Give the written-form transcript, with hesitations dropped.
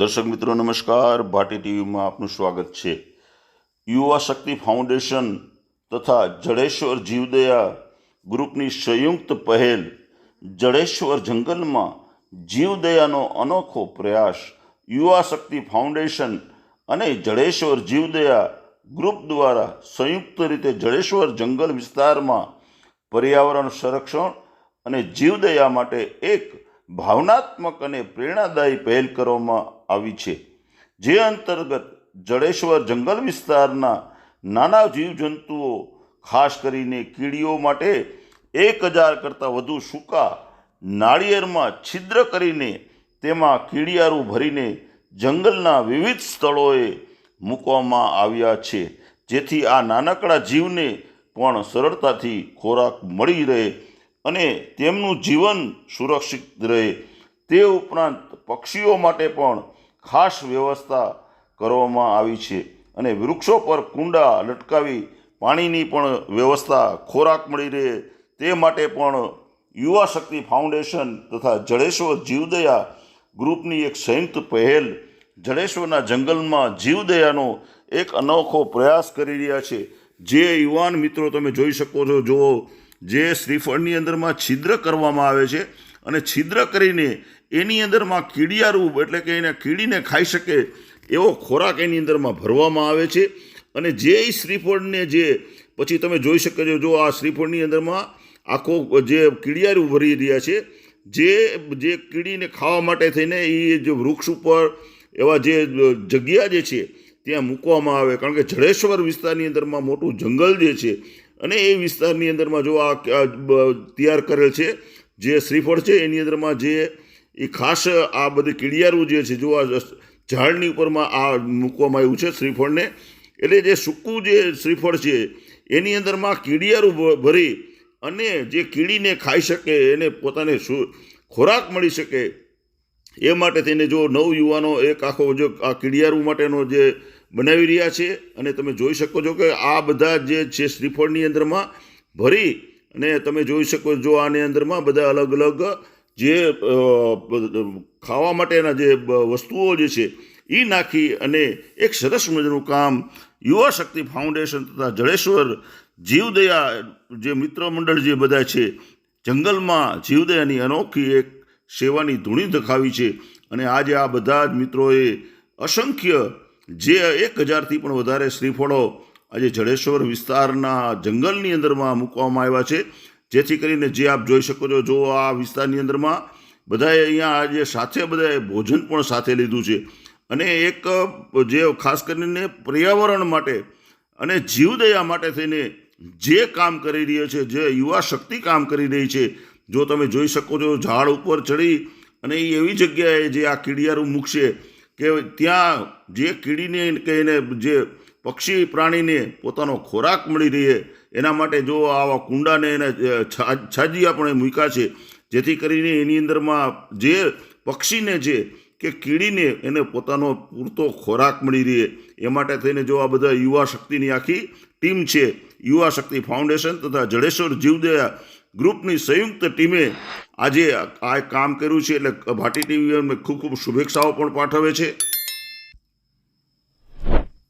દર્શક મિત્રો નમસ્કાર, ભાટી ટીવીમાં આપનું સ્વાગત છે। યુવા શક્તિ ફાઉન્ડેશન તથા જડેશ્વર જીવદયા ગ્રુપની સંયુક્ત પહેલ જડેશ્વર જંગલમાં જીવદયાનો અનોખો પ્રયાસ યુવા શક્તિ ફાઉન્ડેશન અને જડેશ્વર જીવદયા ગ્રુપ દ્વારા સંયુક્ત રીતે જડેશ્વર જંગલ વિસ્તારમાં પર્યાવરણ સંરક્ષણ અને જીવદયા માટે એક ભાવનાત્મક અને પ્રેરણાદાયી પહેલ કરવામાં આવી છે, જે અંતર્ગત જડેશ્વર જંગલ વિસ્તારના નાના જીવજંતુઓ ખાસ કરીને કીડીઓ માટે 1000 કરતાં વધુ સૂકા નાળિયેરમાં છિદ્ર કરીને તેમાં કીડિયારું ભરીને જંગલના વિવિધ સ્થળોએ મૂકવામાં આવ્યા છે, જેથી આ નાનકડા જીવને પણ સરળતાથી ખોરાક મળી રહે અને તેમનું જીવન સુરક્ષિત રહે। તે ઉપરાંત પક્ષીઓ માટે પણ ખાસ વ્યવસ્થા કરવામાં આવી છે અને વૃક્ષો પર કુંડા લટકાવી પાણીની પણ વ્યવસ્થા, ખોરાક મળી રહે તે માટે પણ યુવા શક્તિ ફાઉન્ડેશન તથા જડેશ્વર જીવદયા ગ્રુપની એક સંયુક્ત પહેલ જડેશ્વરના જંગલમાં જીવદયાનો એક અનોખો પ્રયાસ કરી રહ્યા છે। જે યુવાન મિત્રો તમે જોઈ શકો છો, જો જે શ્રીફળની અંદરમાં છિદ્ર કરવામાં આવે છે અને છિદ્ર કરીને એની અંદરમાં કીડિયારું એટલે કે એને કીડીને ખાઈ શકે એવો ખોરાક એની અંદરમાં ભરવામાં આવે છે અને જે શ્રીફળને જે પછી તમે જોઈ શકો છો, જો આ શ્રીફળની અંદરમાં આખો જે કીડિયારું ભરી રહ્યા છે, જે કીડીને ખાવા માટે થઈને એ જે વૃક્ષ ઉપર એવા જે જગ્યા જે છે ત્યાં મૂકવામાં આવે, કારણ કે જડેશ્વર વિસ્તારની અંદરમાં મોટું જંગલ જે છે અને એ વિસ્તારની અંદરમાં જો આ તૈયાર કરેલ છે જે શ્રીફળ છે એની અંદરમાં જે એ ખાસ આ બધી કીડિયારું જે છે, જો આ ઝાડની ઉપરમાં આ મૂકવામાં આવ્યું છે શ્રીફળને, એટલે જે સૂકું જે શ્રીફળ છે એની અંદરમાં કીડિયારું ભરી અને જે કીડીને ખાઈ શકે, એને પોતાને ખોરાક મળી શકે એ માટે થઈને જો નવયુવાનો એક આખો જો આ કીડિયારું માટેનો જે બનાવી રહ્યા છે અને તમે જોઈ શકો છો કે આ બધા જે છે શ્રીફળની અંદરમાં ભરી અને તમે જોઈ શકો જો આની અંદરમાં બધા અલગ અલગ જે ખાવા માટેના જે વસ્તુઓ જે છે એ નાખી અને એક સરસ મજાનું કામ યુવા શક્તિ ફાઉન્ડેશન તથા જડેશ્વર જીવદયા જે મિત્ર મંડળ જે બધા છે જંગલમાં જીવદયાની અનોખી એક સેવાની ધૂણી દખાવી છે અને આજે આ બધા જ મિત્રોએ અસંખ્ય જે 1000થી પણ વધારે શ્રીફળો આજે જડેશ્વર વિસ્તારના જંગલની અંદરમાં મૂકવામાં આવ્યા છે, જેથી કરીને જે આપ જોઈ શકો છો, જો આ વિસ્તારની અંદરમાં બધાએ અહીંયા આજે સાથે બધાએ ભોજન પણ સાથે લીધું છે અને એક જે ખાસ કરીને પર્યાવરણ માટે અને જીવદયા માટે થઈને જે કામ કરી રહ્યો છે, જે યુવા શક્તિ કામ કરી રહી છે, જો તમે જોઈ શકો છો ઝાડ ઉપર ચડી અને એ એવી જગ્યાએ જે આ કીડિયારું મૂકશે કે ત્યાં જે કીડીને કે એને જે પક્ષી પ્રાણીને પોતાનો ખોરાક મળી રહે એના માટે જો આવા કુંડાને એને છાજિયા પણ મૂક્યા છે, જેથી કરીને એની અંદરમાં જે પક્ષીને છે કે કીડીને એને પોતાનો પૂરતો ખોરાક મળી રહે એ માટે થઈને જો આ બધા યુવા શક્તિની આખી ટીમ છે, યુવા શક્તિ ફાઉન્ડેશન તથા જડેશ્વર જીવદયા ગ્રુપની સંયુક્ત ટીમે આજે આ કામ કર્યું છે, એટલે ભાટી ટીવી ખૂબ ખૂબ શુભેચ્છાઓ પણ પાઠવે છે।